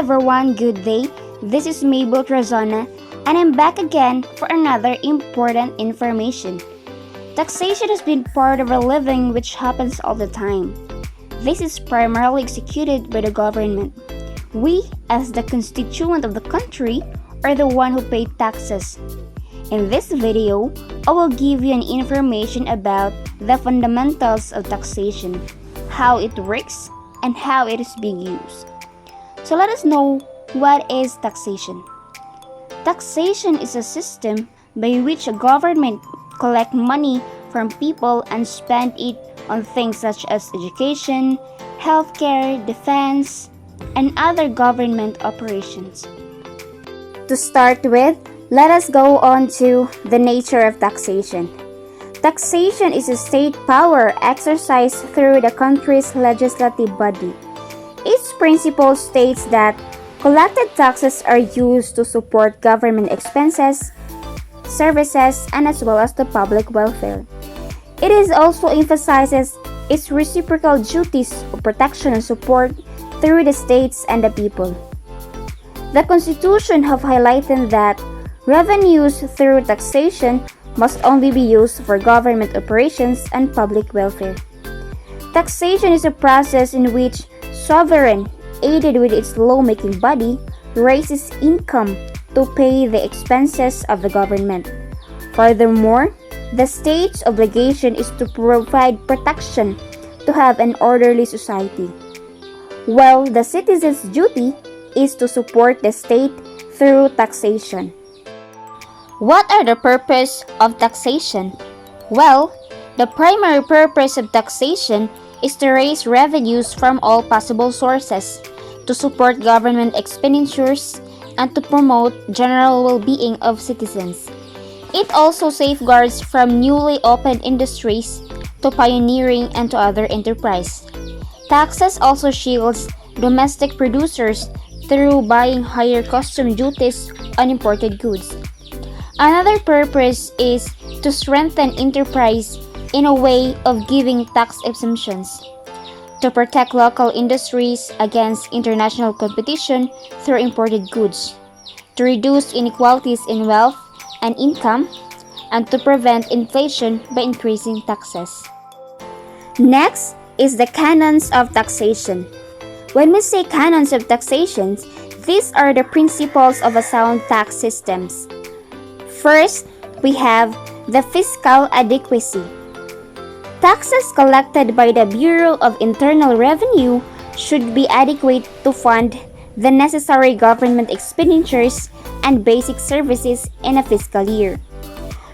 everyone, good day. This is Mabel Trazona and I'm back again for another important information. Taxation has been part of our living which happens all the time. This is primarily executed by the government. We, as the constituent of the country, are the one who pay taxes. In this video, I will give you an information about the fundamentals of taxation, how it works, and how it is being used. So let us know what is taxation. Taxation is a system by which a government collects money from people and spend it on things such as education, healthcare, defense, and other government operations. To start with, let us go on to the nature of taxation. Taxation is a state power exercised through the country's legislative body. Its principle states that collected taxes are used to support government expenses, services, and as well as the public welfare. It is also emphasizes its reciprocal duties of protection and support through the states and the people. The Constitution have highlighted that revenues through taxation must only be used for government operations and public welfare. Taxation is a process in which sovereign, aided with its lawmaking body, raises income to pay the expenses of the government. Furthermore, the state's obligation is to provide protection to have an orderly society, while the citizen's duty is to support the state through taxation. What are the purpose of taxation? Well, the primary purpose of taxation is to raise revenues from all possible sources, to support government expenditures, and to promote general well-being of citizens. It also safeguards from newly opened industries to pioneering and to other enterprise. Taxes also shields domestic producers through buying higher custom duties on imported goods. Another purpose is to strengthen enterprise in a way of giving tax exemptions, to protect local industries against international competition through imported goods, to reduce inequalities in wealth and income, and to prevent inflation by increasing taxes. Next is the canons of taxation. When we say canons of taxation, these are the principles of a sound tax system. First, we have the fiscal adequacy. Taxes collected by the Bureau of Internal Revenue should be adequate to fund the necessary government expenditures and basic services in a fiscal year.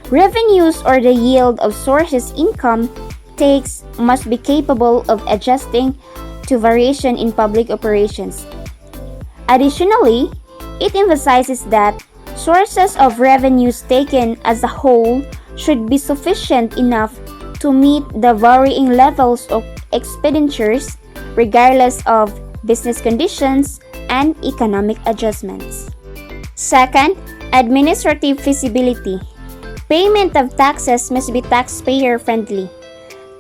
Revenues or the yield of sources income takes must be capable of adjusting to variation in public operations. Additionally, it emphasizes that sources of revenues taken as a whole should be sufficient enough to meet the varying levels of expenditures regardless of business conditions and economic adjustments. Second, administrative feasibility. Payment of taxes must be taxpayer-friendly.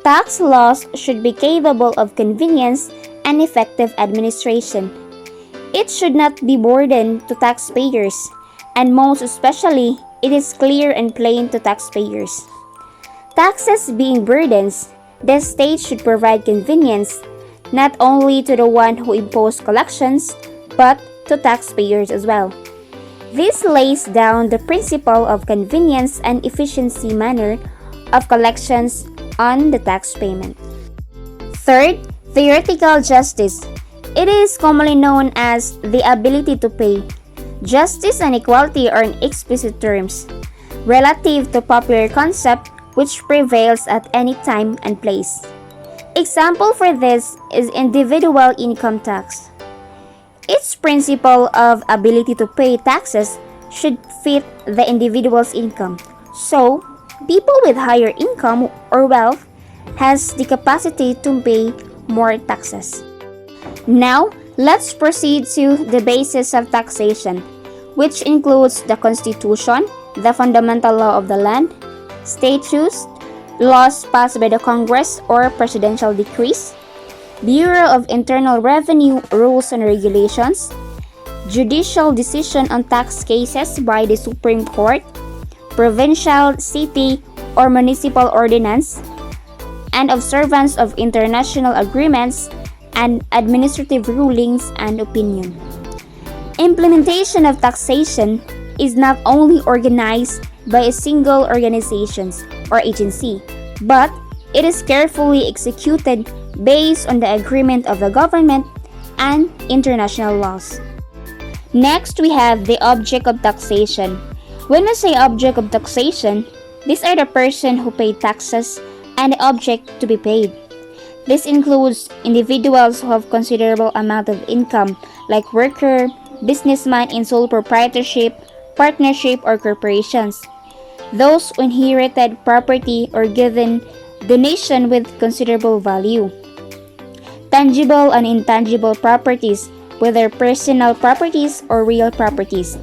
Tax laws should be capable of convenience and effective administration. It should not be burden to taxpayers, and most especially, it is clear and plain to taxpayers. Taxes being burdens, the state should provide convenience not only to the one who imposed collections, but to taxpayers as well. This lays down the principle of convenience and efficiency manner of collections on the tax payment. Third, theoretical justice. It is commonly known as the ability to pay. Justice and equality are in explicit terms, relative to popular concept which prevails at any time and place. Example for this is individual income tax. Its principle of ability to pay taxes should fit the individual's income. So, people with higher income or wealth has the capacity to pay more taxes. Now, let's proceed to the basis of taxation, which includes the Constitution, the fundamental law of the land, statutes, laws passed by the Congress or presidential decrees, Bureau of Internal Revenue rules and regulations, judicial decision on tax cases by the Supreme Court, provincial, city, or municipal ordinance, and observance of international agreements and administrative rulings and opinion. Implementation of taxation is not only organized by a single organization or agency, but it is carefully executed based on the agreement of the government and international laws. Next, we have the object of taxation. When we say object of taxation, these are the person who pay taxes and the object to be paid. This includes individuals who have considerable amount of income like worker, businessman in sole proprietorship, partnership, or corporations. Those who inherited property or given donation with considerable value. Tangible and intangible properties, whether personal properties or real properties.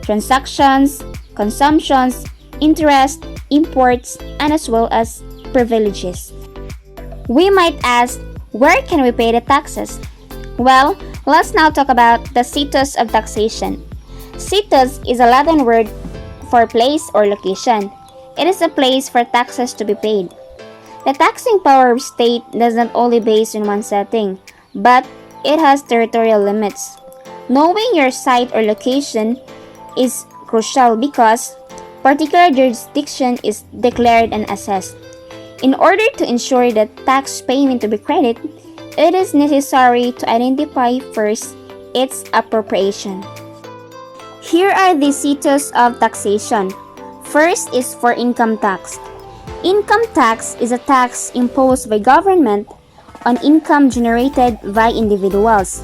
Transactions, consumptions, interest, imports, and as well as privileges. We might ask, where can we pay the taxes? Well, let's now talk about the situs of taxation. Situs is a Latin word for place or location. It is a place for taxes to be paid. The taxing power of state does not only base on one setting, but it has territorial limits. Knowing your site or location is crucial because particular jurisdiction is declared and assessed. In order to ensure that tax payment to be credited, it is necessary to identify first its appropriation. Here are the situs of taxation. First is for income tax. Income tax is a tax imposed by government on income generated by individuals.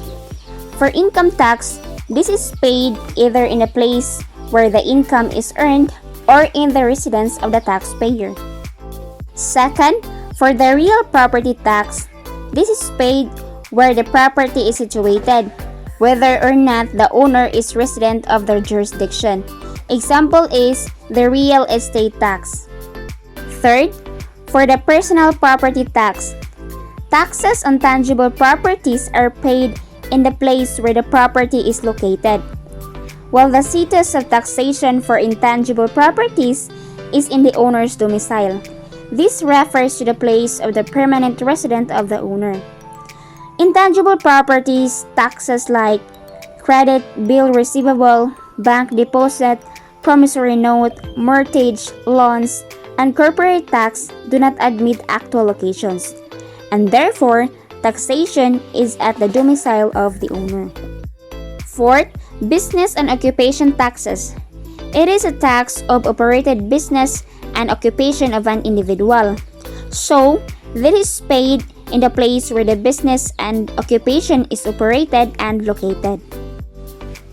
For income tax, this is paid either in the place where the income is earned or in the residence of the taxpayer. Second, for the real property tax, this is paid where the property is situated, whether or not the owner is resident of their jurisdiction. Example is the real estate tax. Third, for the personal property tax, taxes on tangible properties are paid in the place where the property is located, while the situs of taxation for intangible properties is in the owner's domicile. This refers to the place of the permanent residence of the owner. Intangible properties, taxes like credit, bill receivable, bank deposit, promissory note, mortgage, loans, and corporate tax do not admit actual locations, and therefore, taxation is at the domicile of the owner. Fourth, business and occupation taxes. It is a tax of operated business and occupation of an individual. So, this is paid in the place where the business and occupation is operated and located.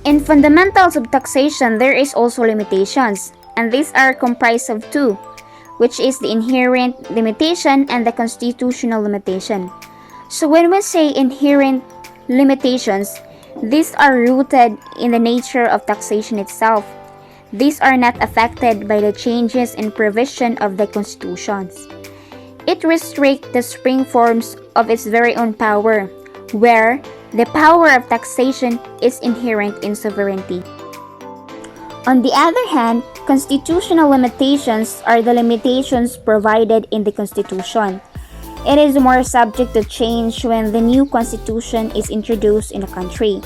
In fundamentals of taxation, there is also limitations, and these are comprised of two, which is the inherent limitation and the constitutional limitation. So when we say inherent limitations, these are rooted in the nature of taxation itself. These are not affected by the changes in provision of the constitutions. It restricts the spring forms of its very own power, where the power of taxation is inherent in sovereignty. On the other hand, constitutional limitations are the limitations provided in the Constitution. It is more subject to change when the new Constitution is introduced in a country.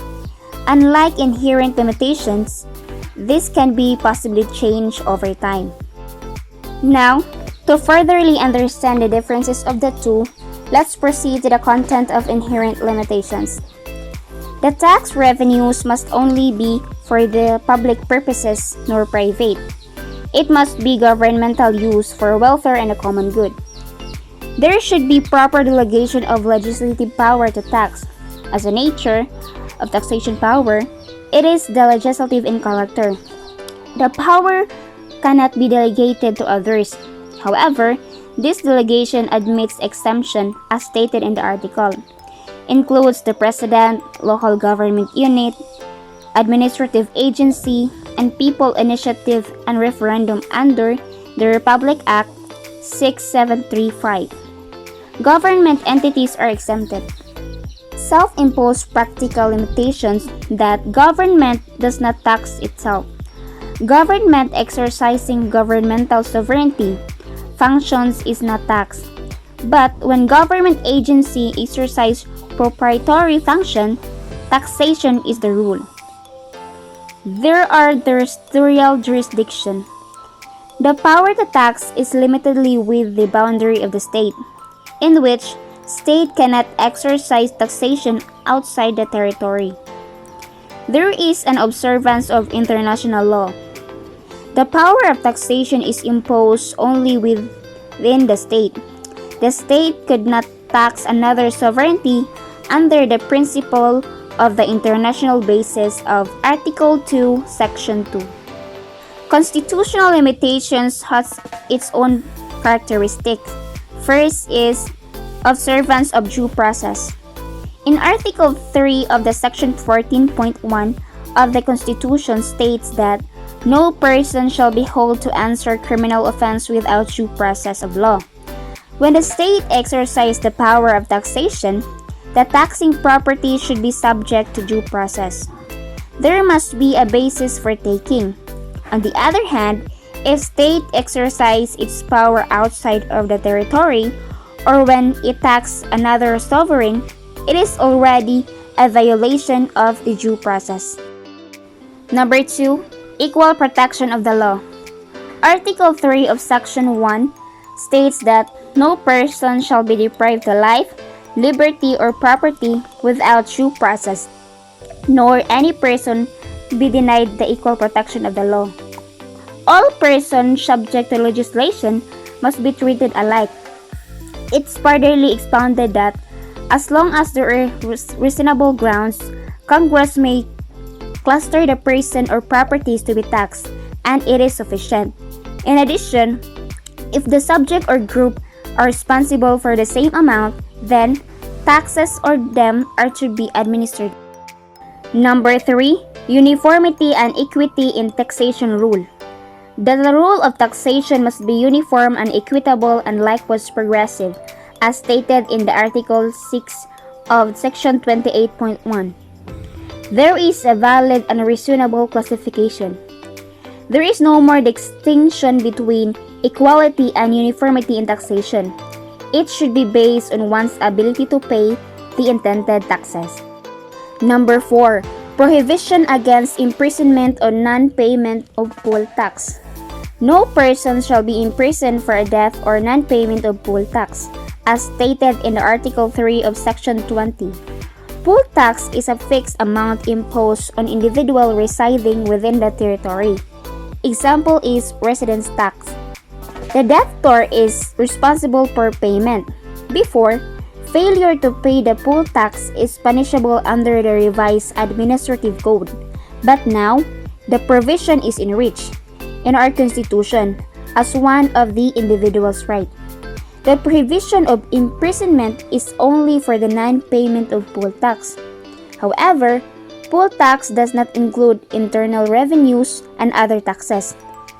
Unlike inherent limitations, this can be possibly changed over time. Now, to furtherly understand the differences of the two, let's proceed to the content of inherent limitations. The tax revenues must only be for the public purposes nor private. It must be governmental use for welfare and the common good. There should be proper delegation of legislative power to tax. As a nature of taxation power, it is the legislative in character. The power cannot be delegated to others. However, this delegation admits exemption as stated in the article. Includes the President, local government unit, administrative agency, and people initiative and referendum under the Republic Act 6735. Government entities are exempted. self-imposed practical limitations that government does not tax itself. Government exercising governmental sovereignty functions is not taxed. But when government agency exercise proprietary function, taxation is the rule. There are territorial jurisdiction. The power to tax is limitedly with the boundary of the state, in which state cannot exercise taxation outside the territory. There is an observance of international law. The power of taxation is imposed only within the state. The state could not tax another sovereignty under the principle of the international basis of Article 2, Section 2. Constitutional limitations has its own characteristics. First is observance of due process. In Article 3 of the Section 14.1 of the Constitution states that no person shall be held to answer criminal offense without due process of law. When the state exercises the power of taxation, the taxing property should be subject to due process. There must be a basis for taking. On the other hand, if state exercises its power outside of the territory, or when it taxes another sovereign, it is already a violation of the due process. Number 2. Equal protection of the law. Article 3 of Section 1 states that no person shall be deprived of life, liberty, or property without due process, nor any person be denied the equal protection of the law. All persons subject to legislation must be treated alike. It's furtherly expounded that as long as there are reasonable grounds, Congress may cluster the person or properties to be taxed, and it is sufficient. In addition, if the subject or group are responsible for the same amount, then taxes on them are to be administered. Number 3. Uniformity and equity in taxation rule. The rule of taxation must be uniform and equitable and likewise progressive, as stated in the Article 6 of Section 28.1. There is a valid and reasonable classification. There is no more distinction between equality and uniformity in taxation. It should be based on one's ability to pay the intended taxes. Number 4. Prohibition against imprisonment or non-payment of poll tax. No person shall be imprisoned for a debt or non-payment of poll tax, as stated in the Article 3 of Section 20. Poll tax is a fixed amount imposed on individual residing within the territory. Example is residence tax. The debtor is responsible for payment. Before, failure to pay the poll tax is punishable under the revised administrative code. But now, the provision is enriched in our Constitution as one of the individual's rights. The prohibition of imprisonment is only for the non-payment of poll tax. However, poll tax does not include internal revenues and other taxes.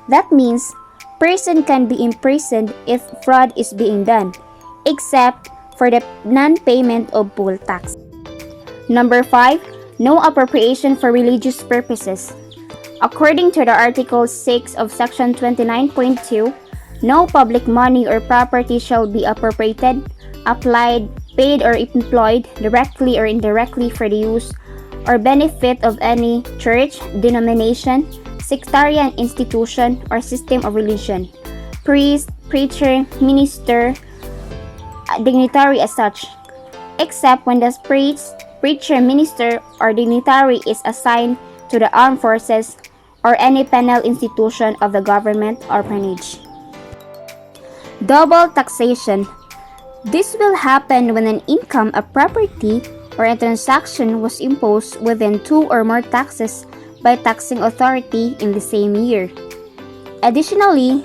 That means, person can be imprisoned if fraud is being done, except for the non-payment of poll tax. Number 5. No appropriation for religious purposes. According to the Article 6 of Section 29.2, no public money or property shall be appropriated, applied, paid, or employed directly or indirectly for the use or benefit of any church, denomination, sectarian institution, or system of religion, priest, preacher, minister, dignitary as such, except when the priest, preacher, minister, or dignitary is assigned to the armed forces or any penal institution of the government or patronage. Double taxation. This will happen when an income, a property, or a transaction was imposed within two or more taxes by taxing authority in the same year. Additionally,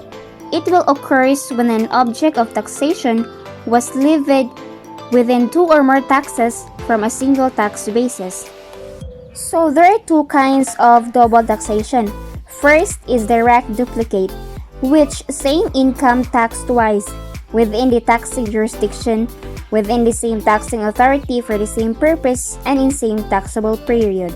it will occur when an object of taxation was levied within two or more taxes from a single tax basis. So there are two kinds of double taxation. First is direct duplicate, which same income taxed twice. within the taxing jurisdiction, within the same taxing authority for the same purpose, and in same taxable period.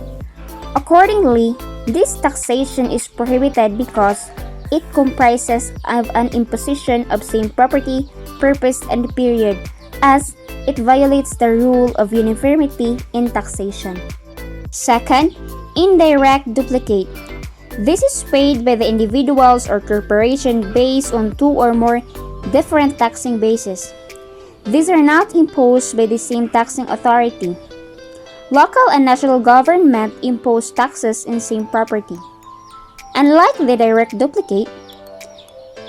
Accordingly, this taxation is prohibited because it comprises of an imposition of same property, purpose, and period, as it violates the rule of uniformity in taxation. Second, indirect duplicate. This is paid by the individuals or corporation based on two or more different taxing bases. These are not imposed by the same taxing authority. Local and national government impose taxes in same property. Unlike the direct duplicate,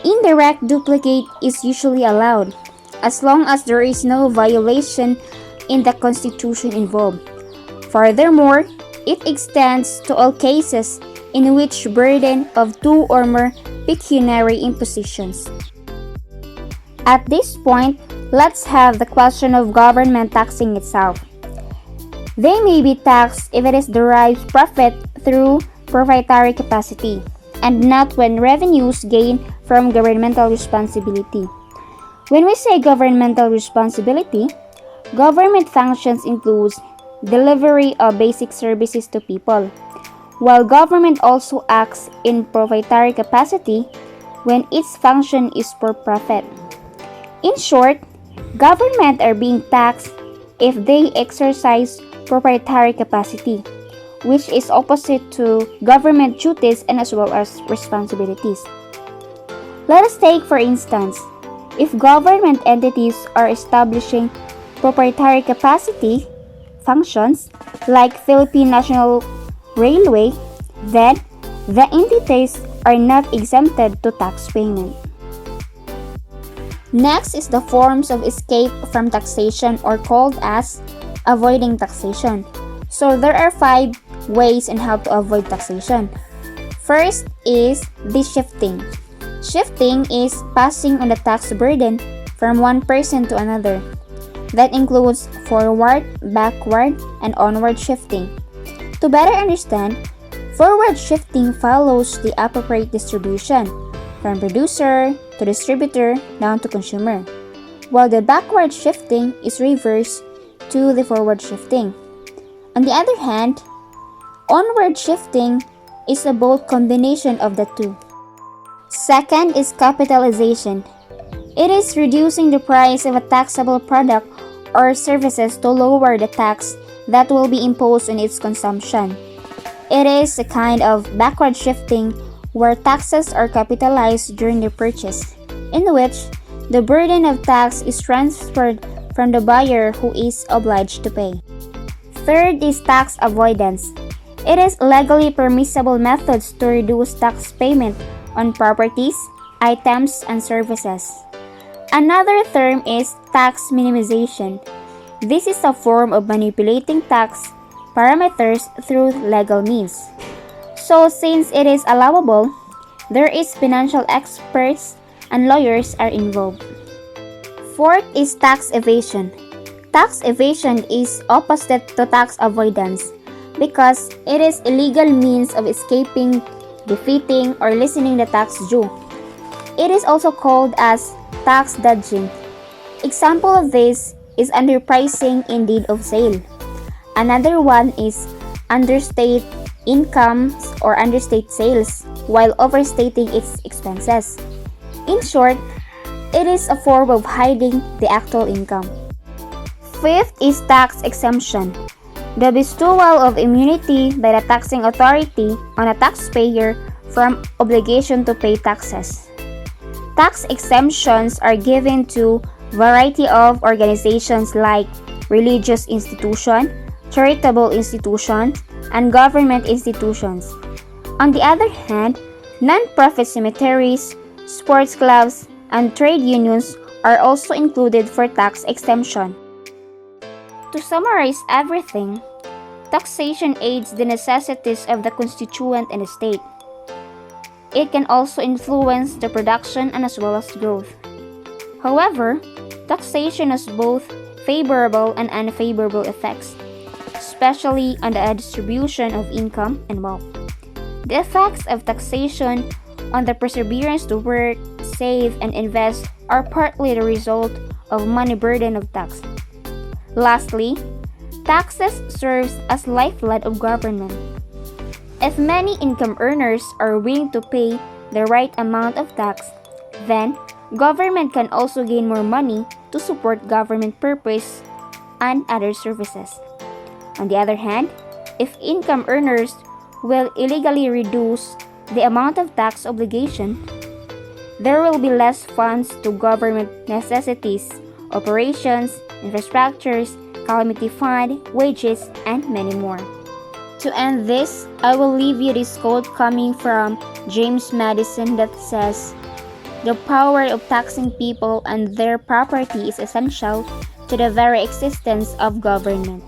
indirect duplicate is usually allowed as long as there is no violation in the constitution involved. Furthermore, it extends to all cases in which burden of two or more pecuniary impositions. At this point, let's have the question of government taxing itself. They may be taxed if it is derived profit through proprietary capacity, and not when revenues gained from governmental responsibility. When we say governmental responsibility, government functions includes delivery of basic services to people, while government also acts in proprietary capacity when its function is for profit. In short, government are being taxed if they exercise proprietary capacity, which is opposite to government duties and as well as responsibilities. Let us take, for instance, if government entities are establishing proprietary capacity functions like Philippine National Railway, then the entities are not exempted to tax payment. Next is the forms of escape from taxation, or called as avoiding taxation. So there are 5 ways on how to avoid taxation. First is the shifting. Shifting is passing on the tax burden from one person to another. That includes forward, backward, and onward shifting. To better understand, forward shifting follows the appropriate distribution from producer to distributor down to consumer, while the backward shifting is reverse to the forward shifting. On the other hand, onward shifting is a both combination of the two. Second is capitalization. It is reducing the price of a taxable product or services to lower the tax that will be imposed on its consumption. It is a kind of backward shifting where taxes are capitalized during the purchase, in which the burden of tax is transferred from the buyer who is obliged to pay. Third is tax avoidance. It is legally permissible methods to reduce tax payment on properties, items, and services. Another term is tax minimization. This is a form of manipulating tax parameters through legal means. So since it is allowable, there is financial experts and lawyers are involved. Fourth is tax evasion. Tax evasion is opposite to tax avoidance because it is illegal means of escaping, defeating, or lessening the tax due. It is also called as tax dodging. Example of this is underpricing in deed of sale. Another one is understate incomes or understate sales while overstating its expenses. In short, it is a form of hiding the actual income. Fifth is tax exemption. The bestowal of immunity by the taxing authority on a taxpayer from obligation to pay taxes. Tax exemptions are given to variety of organizations like religious institutions, charitable institutions, and government institutions. On the other hand, non-profit cemeteries, sports clubs, and trade unions are also included for tax exemption. To summarize everything, taxation aids the necessities of the constituent and the state. It can also influence the production and as well as growth. However, taxation has both favorable and unfavorable effects, especially on the distribution of income and wealth. The effects of taxation on the perseverance to work, save and invest are partly the result of money burden of tax. Lastly, taxes serves as lifeblood of government. If many income earners are willing to pay the right amount of tax, then government can also gain more money to support government purpose and other services. On the other hand, if income earners will illegally reduce the amount of tax obligation, there will be less funds to government necessities, operations, infrastructures, calamity fund, wages, and many more. To end this, I will leave you this quote coming from James Madison that says, "The power of taxing people and their property is essential to the very existence of government."